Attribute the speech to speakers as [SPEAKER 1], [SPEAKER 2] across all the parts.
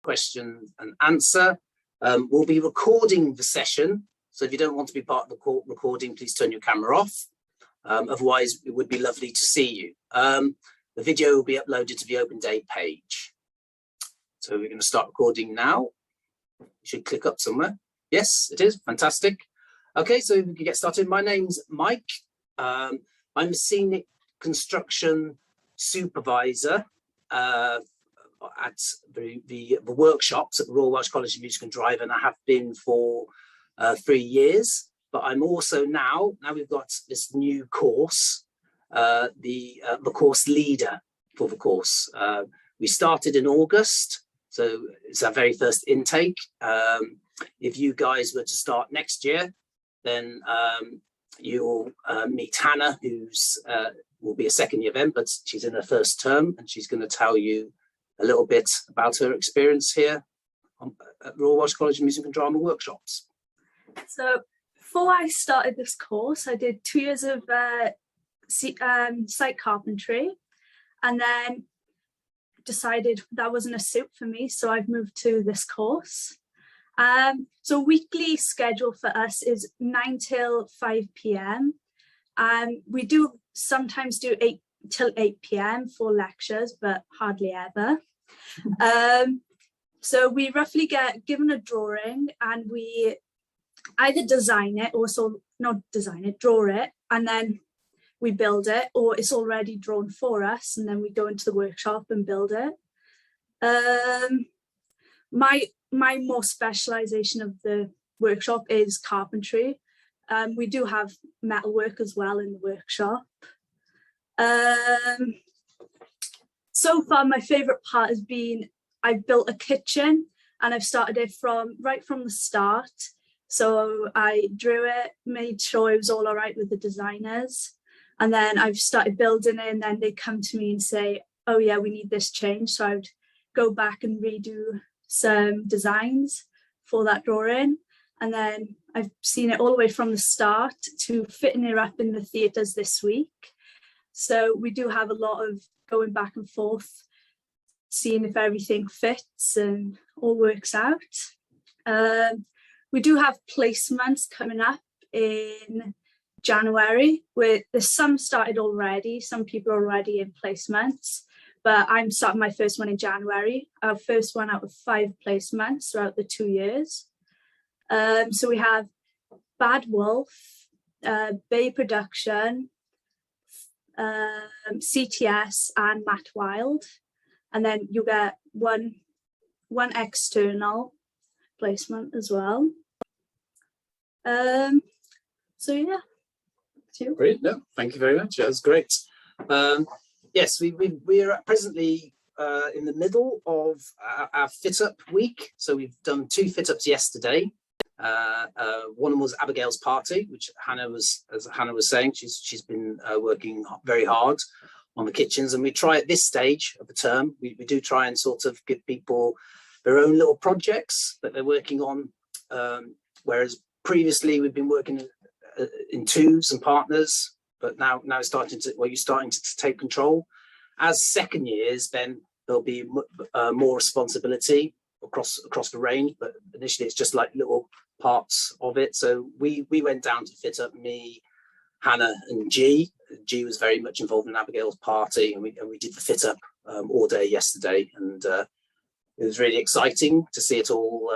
[SPEAKER 1] question and answer. We'll be recording the session, so if you don't want to be part of the recording, please turn your camera off. Otherwise, it would be lovely to see you. The video will be uploaded to the Open Day page. So we're going to start recording now. You should click up somewhere. Yes, it is. Fantastic. Okay, so we can get started. My name's Mike. I'm a Scenic Construction Supervisor at the workshops at the Royal Welsh College of Music and Driving, and I have been for 3 years. But I'm also now we've got this new course, the course leader for the course. We started in August, so it's our very first intake. If you guys were to start next year, then you'll meet Hannah, who's will be a second year event, but she's in her first term, and she's going to tell you a little bit about her experience here at Royal Welsh College of Music and Drama workshops.
[SPEAKER 2] So before I started this course, I did 2 years of site carpentry, and then decided that wasn't a suit for me, so I've moved to this course. So weekly schedule for us is 9 till 5 p.m. We do sometimes do 8 till 8 p.m. for lectures, but hardly ever. So we roughly get given a drawing, and we either design it or draw it, and then we build it, or it's already drawn for us, and then we go into the workshop and build it. My more specialization of the workshop is carpentry. We do have metalwork as well in the workshop. So far, my favorite part has been I've built a kitchen, and I've started it right from the start. So I drew it, made sure it was all right with the designers, and then I've started building it, and then they come to me and say, oh yeah, we need this change. So I'd go back and redo some designs for that drawing, and then I've seen it all the way from the start to fitting it up in the theatres this week. So we do have a lot of going back and forth, seeing if everything fits and all works out. We do have placements coming up in January, where there's some started already, some people are already in placements, but I'm starting my first one in January, our first one out of 5 placements throughout the 2 years. So we have Bad Wolf, Bay Production, CTS and Matt Wild, and then you get one external placement as well. So yeah,
[SPEAKER 1] Great. No, thank you very much. That was great. Yes, we are presently in the middle of our fit up week. So we've done 2 fit ups yesterday. One was Abigail's party, which as Hannah was saying, she's been working very hard on the kitchens, and we try at this stage of the term, we do try and sort of give people their own little projects that they're working on, whereas previously we've been working in twos and partners, but now you're starting to take control. As second years, then there'll be more responsibility across the range, but initially it's just like little parts of it. So we went down to fit up, me, Hannah and G. G was very much involved in Abigail's party, and we did the fit up all day yesterday, and it was really exciting to see it all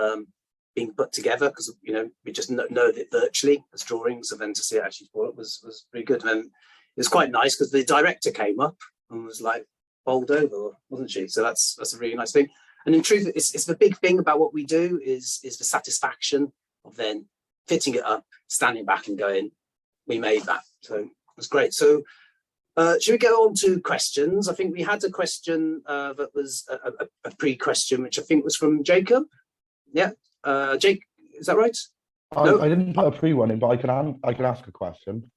[SPEAKER 1] being put together, because we just know it virtually as drawings, and then to see it actually was really good. And it was quite nice because the director came up and was like bowled over, wasn't she? So that's a really nice thing. And in truth, it's the big thing about what we do is the satisfaction of then fitting it up, standing back and going, we made that. So it was great. So should we go on to questions? I think we had a question that was a pre-question, which I think was from Jacob. Yeah, Jake, is that right?
[SPEAKER 3] No? I didn't put a pre one in, but I can ask a question.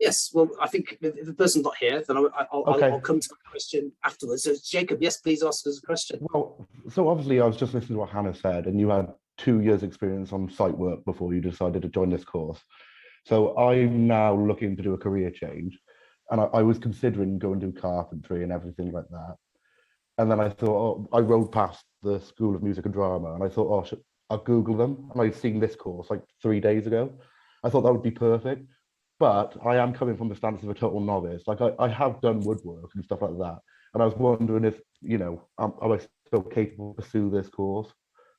[SPEAKER 1] Yes, well, I think if the person's not here, then I'll come to the question afterwards. So Jacob, yes, please ask us a question.
[SPEAKER 3] Well, so obviously I was just listening to what Hannah said, and you had 2 years experience on site work before you decided to join this course. So I'm now looking to do a career change, and I was considering going to do carpentry and everything like that. And then I thought, I rode past the School of Music and Drama, and I thought, I'll Google them. And I'd seen this course like 3 days ago. I thought that would be perfect. But I am coming from the stance of a total novice. Like I have done woodwork and stuff like that. And I was wondering if, am I still capable to pursue this course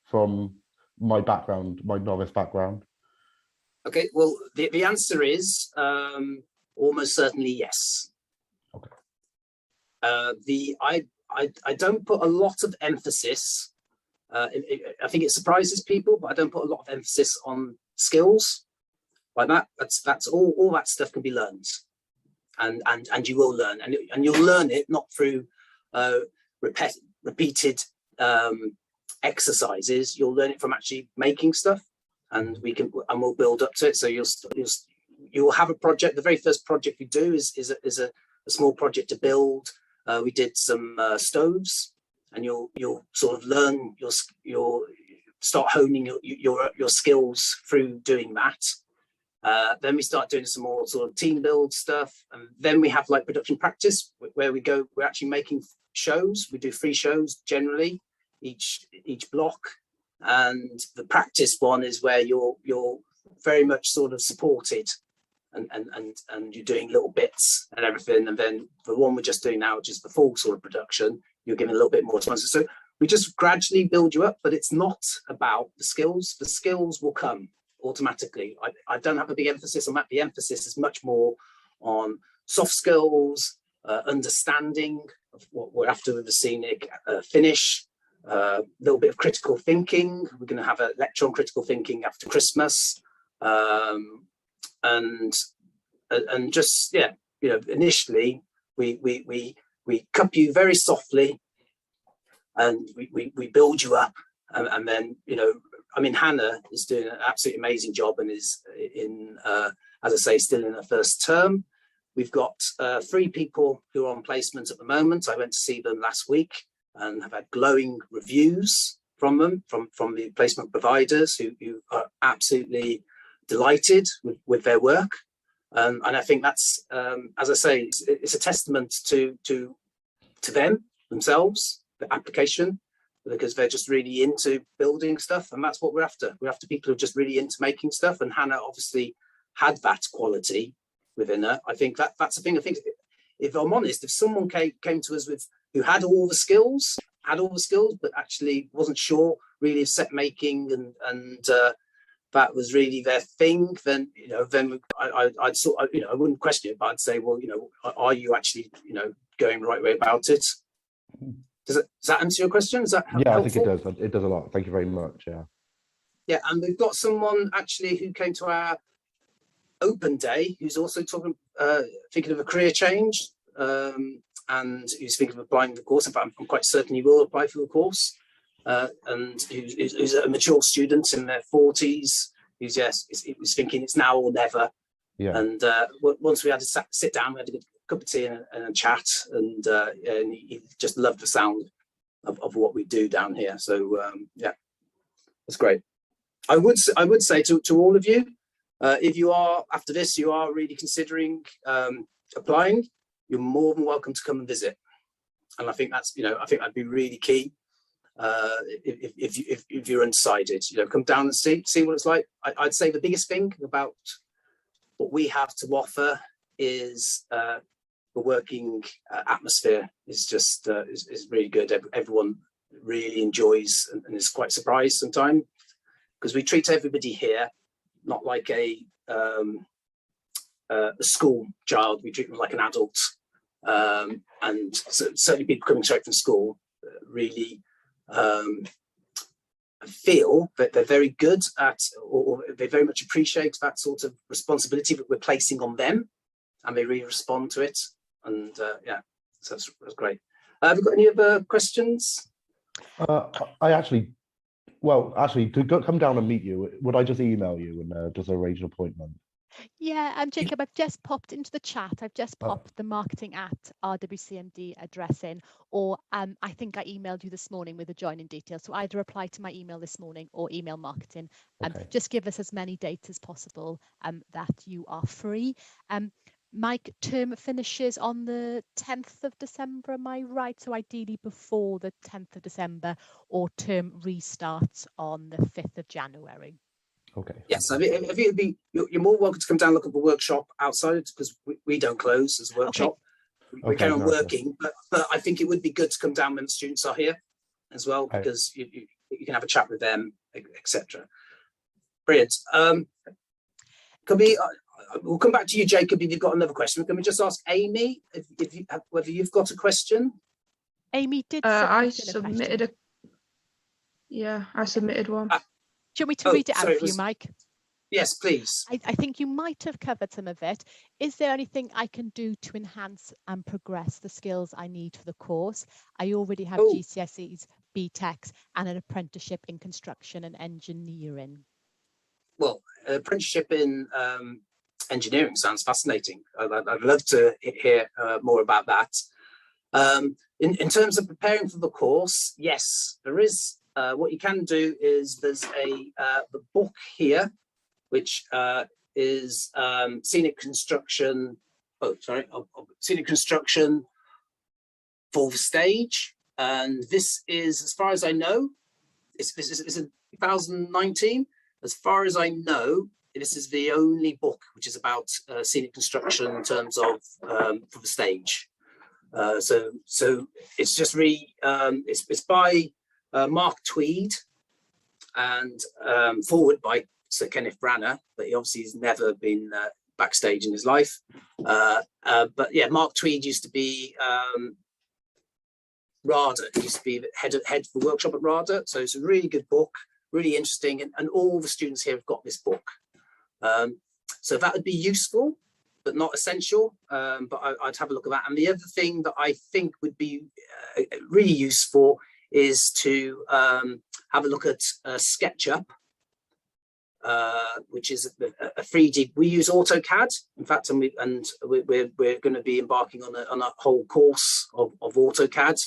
[SPEAKER 3] from my background, my novice background?
[SPEAKER 1] Okay, well, the answer is almost certainly yes.
[SPEAKER 3] Okay.
[SPEAKER 1] I don't put a lot of emphasis. I think it surprises people, but I don't put a lot of emphasis on skills like that. That's all that stuff can be learned, and you will learn, and you'll learn it not through repeated exercises. You'll learn it from actually making stuff, and we'll build up to it. So you'll have a project. The very first project we do is a small project to build. We did some stoves, and you'll sort of learn you'll start honing your skills through doing that. Then we start doing some more sort of team build stuff, and then we have like production practice where we're actually making shows. We do 3 shows generally each block, and the practice one is where you're very much sort of supported, and you're doing little bits and everything. And then the one we're just doing now, which is the full sort of production, you're given a little bit more responsibility. So we just gradually build you up, but it's not about the skills. The skills will come automatically. I don't have a big emphasis on that. The emphasis is much more on soft skills, understanding of what we're after with the scenic finish, a little bit of critical thinking. We're going to have a lecture on critical thinking after Christmas, and just initially we cup you very softly, and we build you up, and then Hannah is doing an absolutely amazing job and is in, as I say, still in her first term. We've got 3 people who are on placement at the moment. I went to see them last week and have had glowing reviews from them, from the placement providers who are absolutely delighted with their work. And I think that's, as I say, it's a testament to themselves, the application, because they're just really into building stuff, and that's what we're after. We're after people who are just really into making stuff, and Hannah obviously had that quality within her. I think that's the thing. I think, if I'm honest, if someone came to us who had all the skills, but actually wasn't sure really of set making and that was really their thing, then I'd sort of, I wouldn't question it, but I'd say, well, are you actually going the right way about it? Does that answer your question? Is that helpful?
[SPEAKER 3] I think it does. It does a lot. Thank you very much.
[SPEAKER 1] Yeah, and we've got someone actually who came to our open day who's also thinking of a career change, and who's thinking of applying for the course. In fact, I'm quite certain he will apply for the course, and who's a mature student in their 40s, who's thinking it's now or never. Yeah. And once we had to sit down, we had a cup of tea and a chat, and he just loved the sound of what we do down here. So that's great. I would say to all of you, if you are, after this, you are really considering applying, you're more than welcome to come and visit. And I think that's, I think that'd be really key. If you're undecided, come down and see what it's like. I'd say the biggest thing about what we have to offer is the working atmosphere is just is really good. Everyone really enjoys and is quite surprised sometimes, because we treat everybody here not like a school child. We treat them like an adult, and so certainly people coming straight from school really feel that they're very good at, or they very much appreciate that sort of responsibility that we're placing on them, and they really respond to it. And so that's great. Have you got any other questions?
[SPEAKER 3] To come down and meet you, would I just email you and just arrange an appointment?
[SPEAKER 4] Yeah, Jacob, I've just popped into the chat. I've just popped the marketing@rwcmd address in, or I think I emailed you this morning with the joining details. So either reply to my email this morning or email marketing. Just give us as many dates as possible that you are free. Mike, term finishes on the 10th of December, am I right? So ideally before the 10th of December, or term restarts on the 5th of January.
[SPEAKER 3] Okay.
[SPEAKER 1] Yes, I mean, if you'd be, you're more welcome to come down and look at the workshop outside, because we don't close as a workshop. We
[SPEAKER 3] Okay,
[SPEAKER 1] carry on
[SPEAKER 3] no, okay.
[SPEAKER 1] working, but I think it would be good to come down when the students are here as well,
[SPEAKER 3] Okay.
[SPEAKER 1] because you can have a chat with them, etc. Brilliant. Can we? We'll come back to you, Jacob, if you've got another question. Can we just ask Amy if you have, whether you've got a question?
[SPEAKER 4] Amy did
[SPEAKER 5] I
[SPEAKER 4] submit a question.
[SPEAKER 5] I submitted one.
[SPEAKER 4] Do you want me to read it out for you, Mike?
[SPEAKER 1] Yes, please.
[SPEAKER 4] I think you might have covered some of it. Is there anything I can do to enhance and progress the skills I need for the course? I already have GCSEs, BTECs, and an apprenticeship in construction and engineering. Well,
[SPEAKER 1] apprenticeship in engineering sounds fascinating. I'd love to hear more about that. In terms of preparing for the course, yes, there is. What you can do is there's the book here, which is Scenic Construction. Scenic Construction for the stage, and this is, as far as I know, this is in 2019. As far as I know, this is the only book which is about scenic construction in terms of for the stage. So it's just it's by Mark Tweed and forward by Sir Kenneth Branagh, but he obviously has never been backstage in his life. But yeah, Mark Tweed used to be RADA. He used to be head for the workshop at RADA. So it's a really good book, really interesting, and all the students here have got this book. So that would be useful, but not essential. But I'd have a look at that. And the other thing that I think would be really useful is to have a look at SketchUp, which is a 3D. We use AutoCAD, in fact, and we're going to be embarking on a whole course of AutoCAD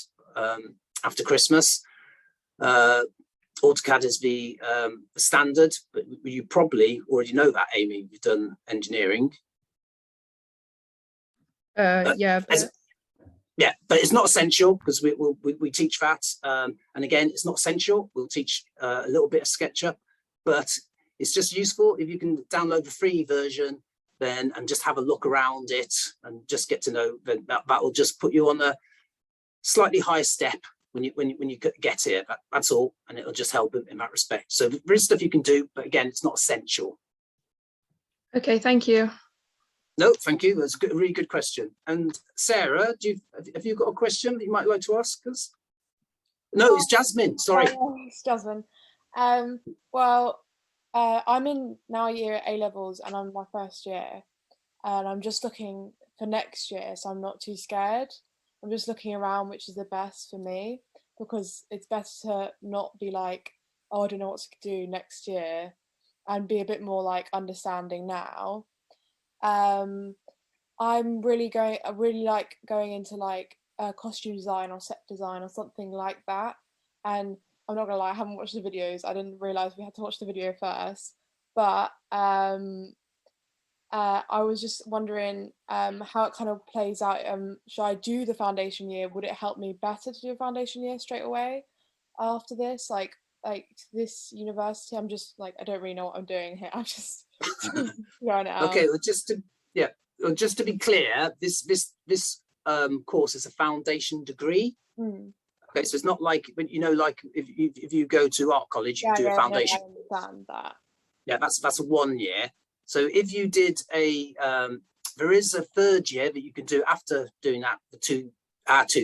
[SPEAKER 1] after Christmas. AutoCAD is the standard, but you probably already know that, Amy. You've done engineering.
[SPEAKER 5] Yeah,
[SPEAKER 1] but it's not essential, because we teach that, and again, it's not essential. We'll teach a little bit of SketchUp, but it's just useful if you can download the free version then and just have a look around it and just get to know. Then that will just put you on a slightly higher step when you get here. That's all, and it'll just help in that respect. So there is stuff you can do, but again, it's not essential.
[SPEAKER 5] Okay, thank you.
[SPEAKER 1] No, thank you. That's a really good question. And Sarah, have you got a question that you might like to ask us? No, it's Jasmine. Sorry.
[SPEAKER 6] It's Jasmine. Well, I'm in now year A levels, and I'm my first year, and I'm just looking for next year, so I'm not too scared. I'm just looking around which is the best for me, because it's better to not be like, oh, I don't know what to do next year, and be a bit more like understanding now. I really like going into like costume design or set design or something like that. And I'm not gonna lie, I haven't watched the videos. I didn't realise we had to watch the video first. But I was just wondering how it kind of plays out. Should I do the foundation year? Would it help me better to do a foundation year straight away after this? Like this university, I'm just like, I don't really know what I'm doing here. I'm just throwing it out.
[SPEAKER 1] Okay, well, just to be clear, this course is a foundation degree. Okay, so it's not like, like if you go to art college, you do a foundation.
[SPEAKER 6] I understand that.
[SPEAKER 1] Yeah, that's a 1 year. So if you did there is a third year that you can do after doing that for 2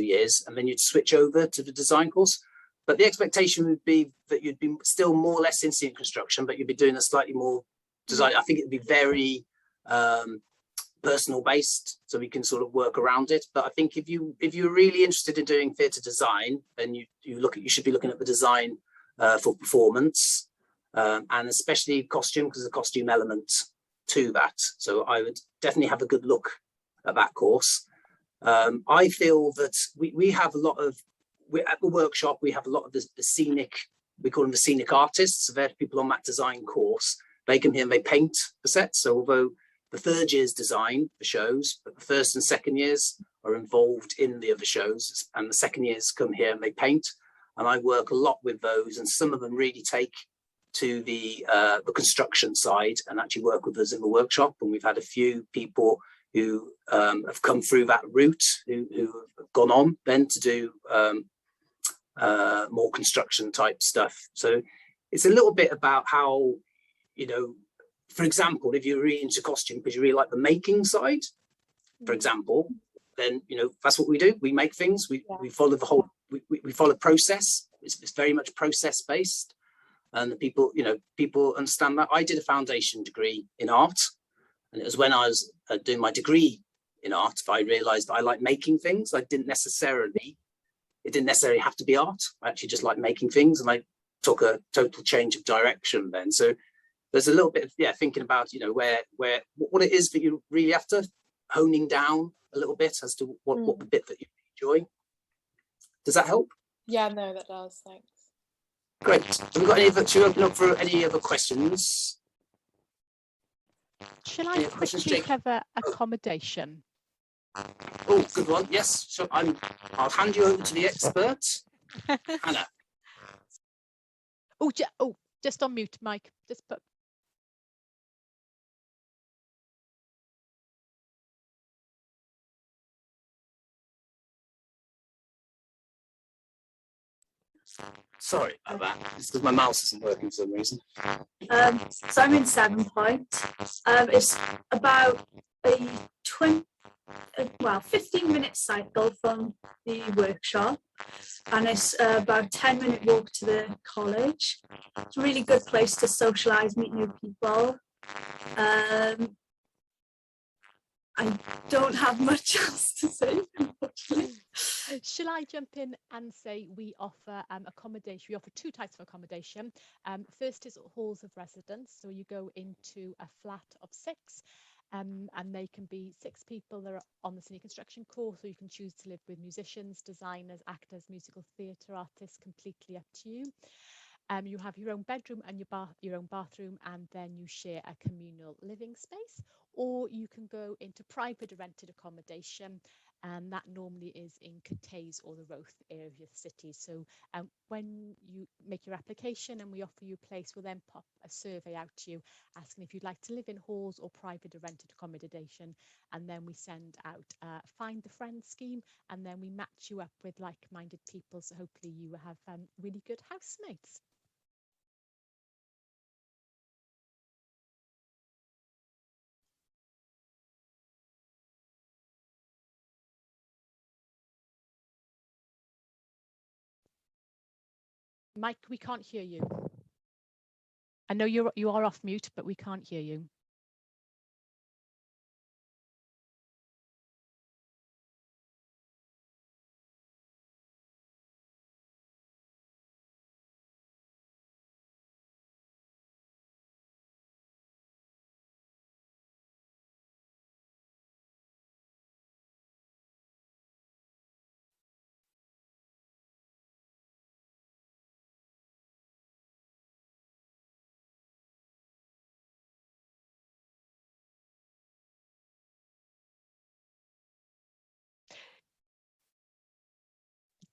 [SPEAKER 1] years, and then you'd switch over to the design course. But the expectation would be that you'd be still more or less in scenic construction, but you'd be doing a slightly more design. I think it'd be very personal based, so we can sort of work around it. But I think if you're really interested in doing theatre design, then you should be looking at the design for performance, and especially costume, because there's a costume element to that. So I would definitely have a good look at that course. I feel that we have a lot of, at the workshop, we have a lot of the scenic, we call them the scenic artists. So they're people on that design course. They come here and they paint the sets. So although the third years design the shows, but the first and second years are involved in the other shows, and the second years come here and they paint. And I work a lot with those, and some of them really take to the construction side and actually work with us in the workshop. And we've had a few people who have come through that route, who have gone on then to do more construction type stuff. So it's a little bit about how, you know, for example, if you're really into costume because you really like the making side, for example, then, you know, that's what we do. We make things, we follow the whole, we follow process. It's very much process based. And the people, you know, people understand that. I did a foundation degree in art, and it was when I was doing my degree in art, I realized I like making things. It didn't necessarily have to be art. I actually just like making things, and I took a total change of direction then. So there's a little bit of, thinking about, you know, what it is that you really have to honing down a little bit as to what the bit that you enjoy. Does that help?
[SPEAKER 6] Yeah, no, that does. Thanks.
[SPEAKER 1] Great. Have we got any other, to open up for any other questions?
[SPEAKER 4] Shall I quickly cover accommodation?
[SPEAKER 1] Oh, good one. Yes. So I'll hand you over to the expert, Hannah.
[SPEAKER 4] Just on mute, Mike. Just put.
[SPEAKER 1] Sorry about that. It's because my mouse isn't working for some reason.
[SPEAKER 2] So I'm in 7 Point. It's about a 15-minute cycle from the workshop, and it's about a 10-minute walk to the college. It's a really good place to socialise, meet new people. I don't have much else to say, unfortunately.
[SPEAKER 4] Shall I jump in and say we offer accommodation? We offer 2 types of accommodation. First is halls of residence. So you go into a flat of 6, and they can be 6 people that are on the Scenic Construction course, or you can choose to live with musicians, designers, actors, musical theatre artists, completely up to you. You have your own bedroom and your own bathroom, and then you share a communal living space. Or you can go into private rented accommodation, and that normally is in Cathays or the Roath area of the city. So when you make your application and we offer you a place, we'll then pop a survey out to you asking if you'd like to live in halls or private or rented accommodation, and then we send out a find a friend scheme, and then we match you up with like-minded people, so hopefully you have really good housemates. Mike, we can't hear you. I know you are off mute, but we can't hear you.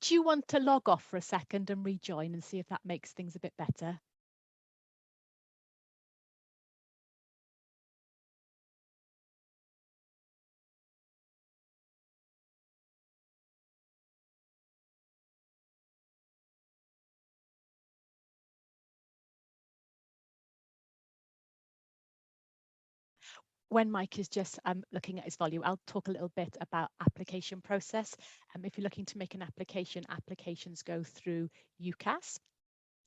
[SPEAKER 4] Do you want to log off for a second and rejoin and see if that makes things a bit better? When Mike is just looking at his volume, I'll talk a little bit about application process. If you're looking to make an application, applications go through UCAS.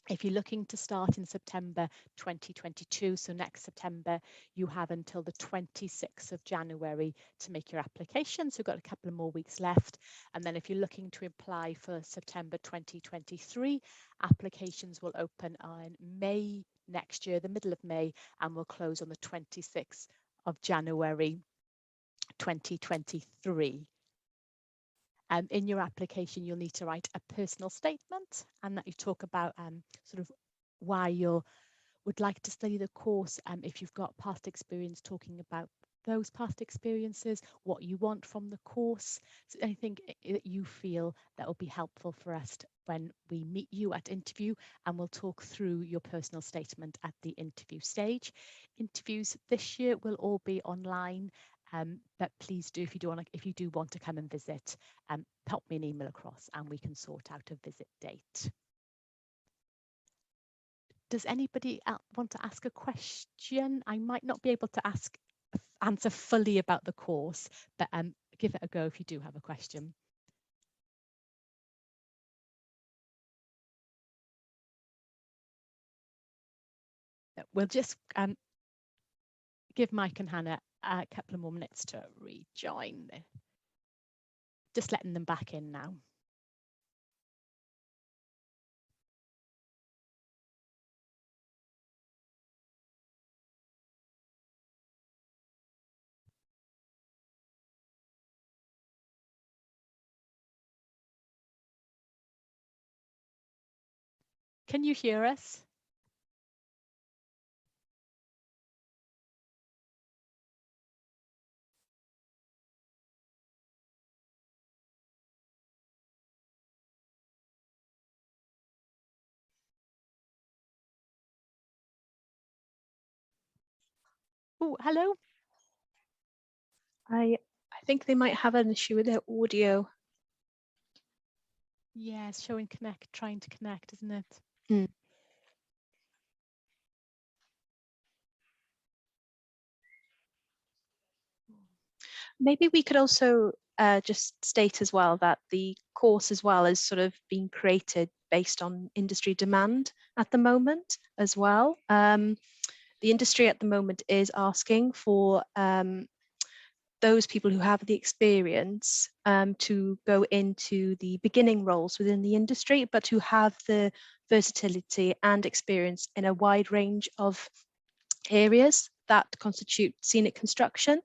[SPEAKER 4] If you're looking to start in September 2022, so next September, you have until the 26th of January to make your application. So we've got a couple of more weeks left. And then if you're looking to apply for September 2023, applications will open on May next year, the middle of May, and will close on the 26th of January 2023. In your application, you'll need to write a personal statement, and that you talk about sort of why you would like to study the course. If you've got past experience talking about those past experiences, what you want from the course, so anything that you feel that will be helpful for us when we meet you at interview, and we'll talk through your personal statement at the interview stage. Interviews this year will all be online, but please do, if you do want to come and visit, pop me an email across and we can sort out a visit date. Does anybody want to ask a question? I might not be able to answer fully about the course, but give it a go if you do have a question. We'll just give Mike and Hannah a couple of more minutes to rejoin. Just letting them back in now. Can you hear us? Oh, hello.
[SPEAKER 7] I think they might have an issue with their audio.
[SPEAKER 4] Yeah, it's showing trying to connect, isn't it?
[SPEAKER 7] Mm. Maybe we could also just state as well that the course as well is sort of being created based on industry demand at the moment as well. The industry at the moment is asking for those people who have the experience to go into the beginning roles within the industry, but who have the versatility and experience in a wide range of areas that constitute scenic construction,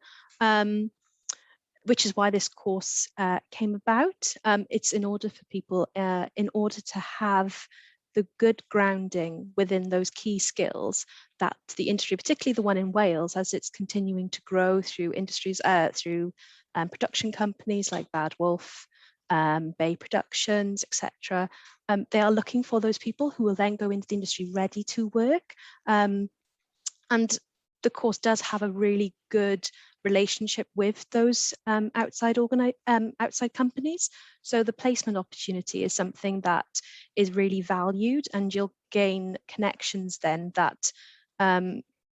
[SPEAKER 7] which is why this course came about. It's in order for people, in order to have the good grounding within those key skills that the industry, particularly the one in Wales, as it's continuing to grow through industries, through production companies like Bad Wolf, Bay Productions, etc. They are looking for those people who will then go into the industry ready to work. And the course does have a really good relationship with those outside companies. So the placement opportunity is something that is really valued, and you'll gain connections then that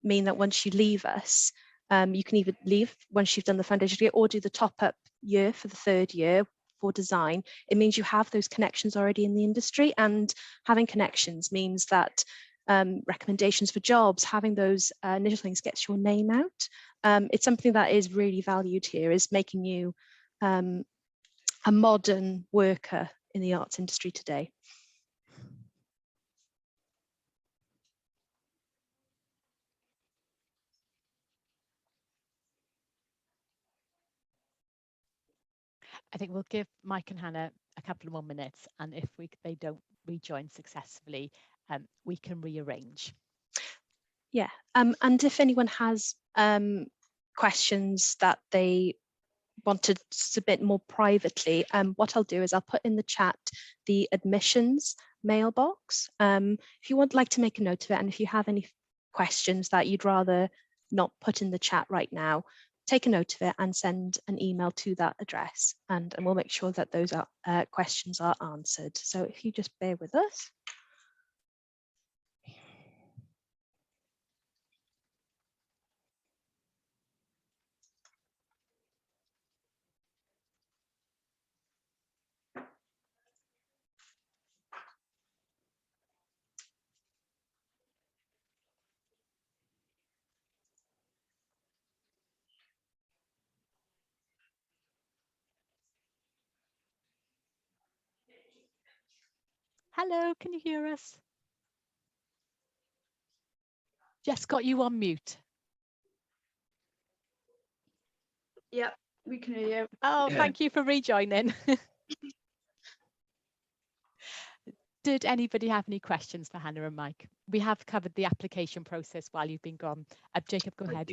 [SPEAKER 7] mean that once you leave us, you can either leave once you've done the foundation year or do the top up year for the third year for design. It means you have those connections already in the industry, and having connections means that recommendations for jobs, having those initial things gets your name out. It's something that is really valued here, is making you a modern worker in the arts industry today.
[SPEAKER 4] I think we'll give Mike and Hannah a couple of more minutes, and if they don't rejoin successfully, we can rearrange.
[SPEAKER 7] Yeah, and if anyone has questions that they want to submit more privately, what I'll do is I'll put in the chat the admissions mailbox. If you would like to make a note of it, and if you have any questions that you'd rather not put in the chat right now, take a note of it and send an email to that address, and we'll make sure that those questions are answered. So if you just bear with us.
[SPEAKER 4] Hello, can you hear us? Just got you on mute.
[SPEAKER 2] Yep, we can hear you.
[SPEAKER 4] Oh,
[SPEAKER 1] Yeah.
[SPEAKER 4] Thank you for rejoining. Did anybody have any questions for Hannah and Mike? We have covered the application process while you've been gone. Jacob, go ahead.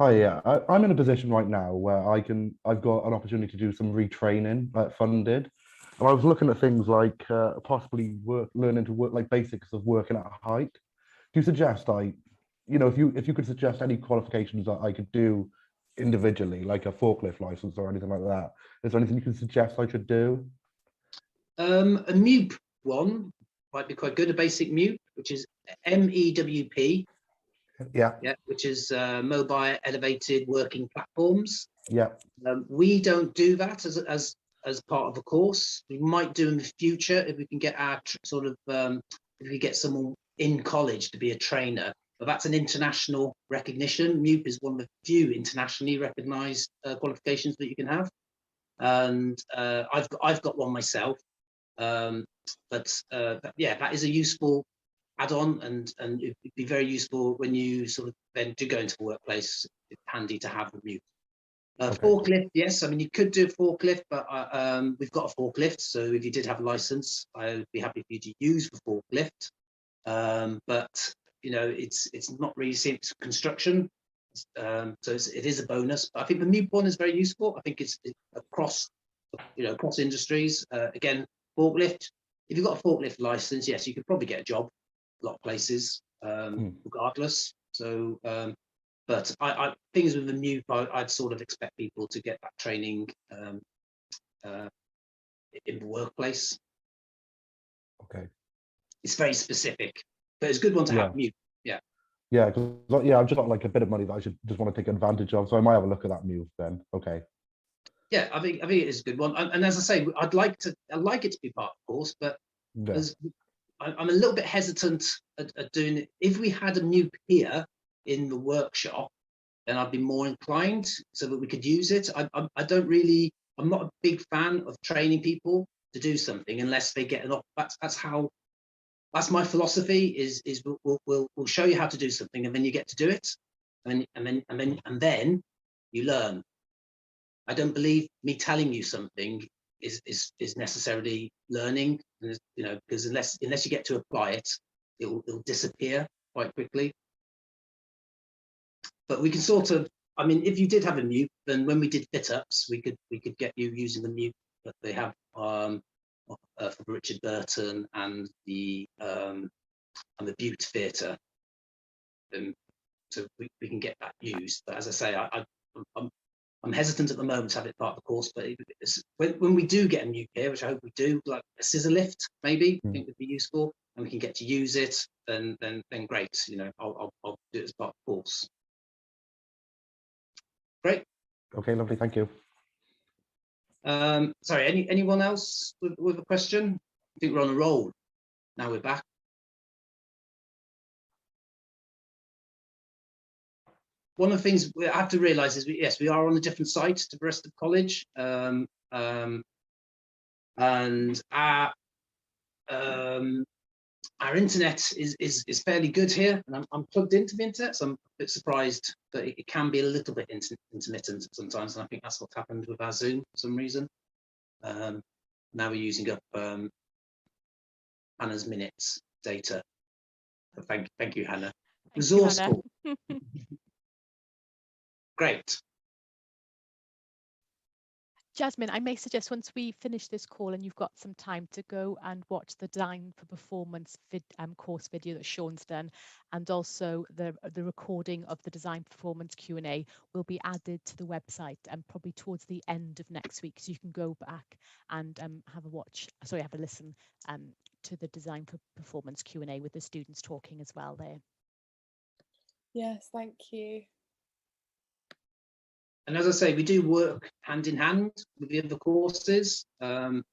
[SPEAKER 3] Hi, yeah, I'm in a position right now where I've got an opportunity to do some retraining, funded. And I was looking at things like possibly learning to work, like basics of working at height. Do you suggest if you could suggest any qualifications that I could do individually, like a forklift license or anything like that? Is there anything you can suggest I should do?
[SPEAKER 1] A MEWP one might be quite good, a basic MEWP, which is MEWP,
[SPEAKER 3] Yeah,
[SPEAKER 1] yeah, which is mobile elevated working platforms.
[SPEAKER 3] yeah,
[SPEAKER 1] We don't do that as part of the course. We might do in the future if we can get our if we get someone in college to be a trainer. But that's an international recognition. MEWP is one of the few internationally recognised qualifications that you can have, and I've got one myself. Yeah, that is a useful add-on, and it'd be very useful when you sort of then do go into the workplace. It's handy to have the MEWP.
[SPEAKER 3] okay,
[SPEAKER 1] Forklift, yes. I mean, you could do a forklift, but we've got a forklift. So if you did have a license, I would be happy for you to use the forklift. But you know, it's not really Scenic Construction, so it is a bonus. But I think the MEWP one is very useful. I think it's across, across industries. Again, forklift. If you've got a forklift license, yes, you could probably get a job a lot of places, regardless. So. But things with the MEWP, I'd sort of expect people to get that training in the workplace.
[SPEAKER 3] okay.
[SPEAKER 1] It's very specific, but it's a good one to have. MEWP, yeah.
[SPEAKER 3] Yeah, because I've just got like a bit of money that I should just want to take advantage of, so I might have a look at that move then. Okay.
[SPEAKER 1] Yeah, I think it is a good one, and as I say, I'd like it to be part of the course, but
[SPEAKER 3] Yeah.
[SPEAKER 1] I'm a little bit hesitant at doing it. If we had a MEWP here in the workshop, then I'd be more inclined so that we could use it. I don't really, I'm not a big fan of training people to do something unless they get an offer. That's my philosophy. Is we'll show you how to do something, and then you get to do it, and then you learn. I don't believe me telling you something is necessarily learning, because unless you get to apply it, it'll disappear quite quickly. But we can sort of, I mean, if you did have a MEWP, then when we did fit ups, we could get you using the MEWP that they have for Richard Burton and the Butte Theatre, so we can get that used. But as I say, I'm hesitant at the moment to have it part of the course. But when we do get a MEWP here, which I hope we do, like a scissor lift, maybe I think would be useful, and we can get to use it. Then great. I'll do it as part of the course. Great.
[SPEAKER 3] Okay, lovely. Thank you.
[SPEAKER 1] Sorry, anyone else with a question? I think we're on a roll. Now we're back. One of the things we have to realise is, we are on a different site to the rest of college, and our internet is fairly good here, and I'm plugged into the internet, so I'm a bit surprised that it can be a little bit intermittent sometimes, and I think that's what's happened with our Zoom for some reason. Now we're using up Hannah's minutes data. So thank you, Hannah. Resourceful. Great.
[SPEAKER 4] Jasmine, I may suggest once we finish this call and you've got some time to go and watch the Design for Performance course video that Sean's done, and also the recording of the Design Performance Q&A will be added to the website and probably towards the end of next week, so you can go back and have a listen to the Design for Performance Q&A with the students talking as well there.
[SPEAKER 6] Yes, thank you.
[SPEAKER 1] And as I say, we do work hand in hand with the other courses. Our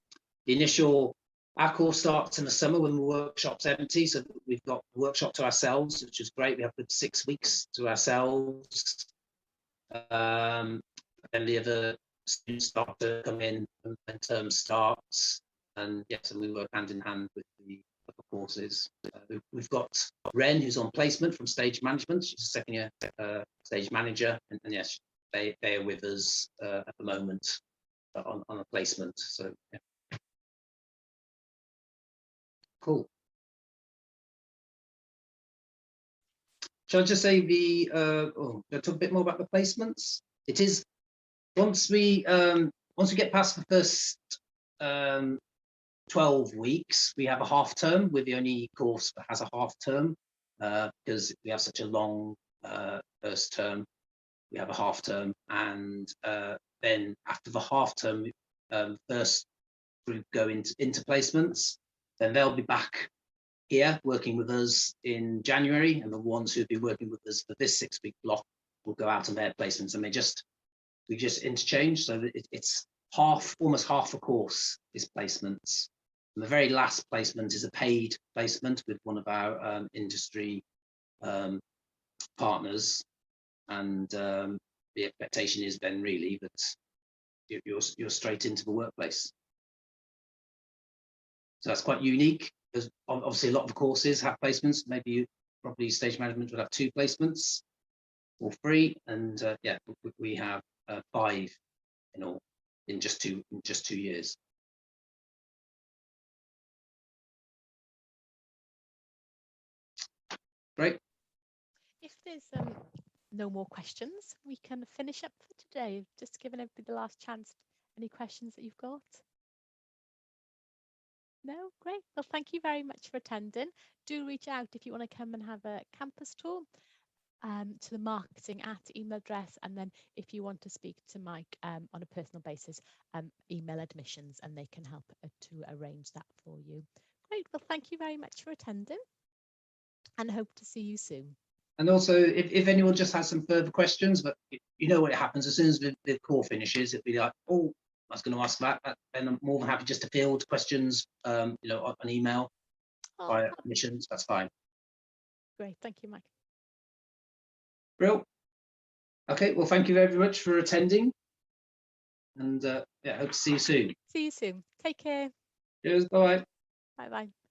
[SPEAKER 1] course starts in the summer when the workshop's empty, so we've got the workshop to ourselves, which is great. We have 6 weeks to ourselves. Then the other students start to come in when term starts, and yes, and we work hand in hand with the other courses. We've got Ren, who's on placement from Stage Management. She's a second year stage manager, and yes, they are with us at the moment on a placement. So yeah. Cool. shall I just say the, oh, I'll talk a bit more about the placements. It is, once we get past the first 12 weeks, we have a half term. We're the only course that has a half term because we have such a long first term. We have a half term, and then after the half term, first group go into placements. Then they'll be back here working with us in January, and the ones who've been working with us for this 6-week block will go out on their placements, and we just interchange, so that it's almost half a course is placements. And the very last placement is a paid placement with one of our industry partners, and the expectation is then really that you're straight into the workplace. So that's quite unique. There's obviously a lot of courses have placements. Maybe probably stage management would have 2 placements or 3, and yeah, we have 5 in all in just 2 years. Great.
[SPEAKER 4] If there's no more questions, we can finish up for today. Just giving everybody the last chance. Any questions that you've got? No? Great. Well, thank you very much for attending. Do reach out if you want to come and have a campus tour to the marketing @ email address, and then if you want to speak to Mike on a personal basis, email admissions and they can help to arrange that for you. Great. Well, thank you very much for attending and hope to see you soon.
[SPEAKER 1] And also, if anyone just has some further questions, but you know what happens as soon as the call finishes, it'll be like, oh, I was going to ask that, and I'm more than happy just to field questions, you know, on email via admissions. That's fine.
[SPEAKER 4] Great, thank you, Mike.
[SPEAKER 1] Brill. Okay, well, thank you very much for attending, and yeah, hope to see you soon.
[SPEAKER 4] See you soon. Take care.
[SPEAKER 1] Cheers. Bye.
[SPEAKER 4] Bye bye.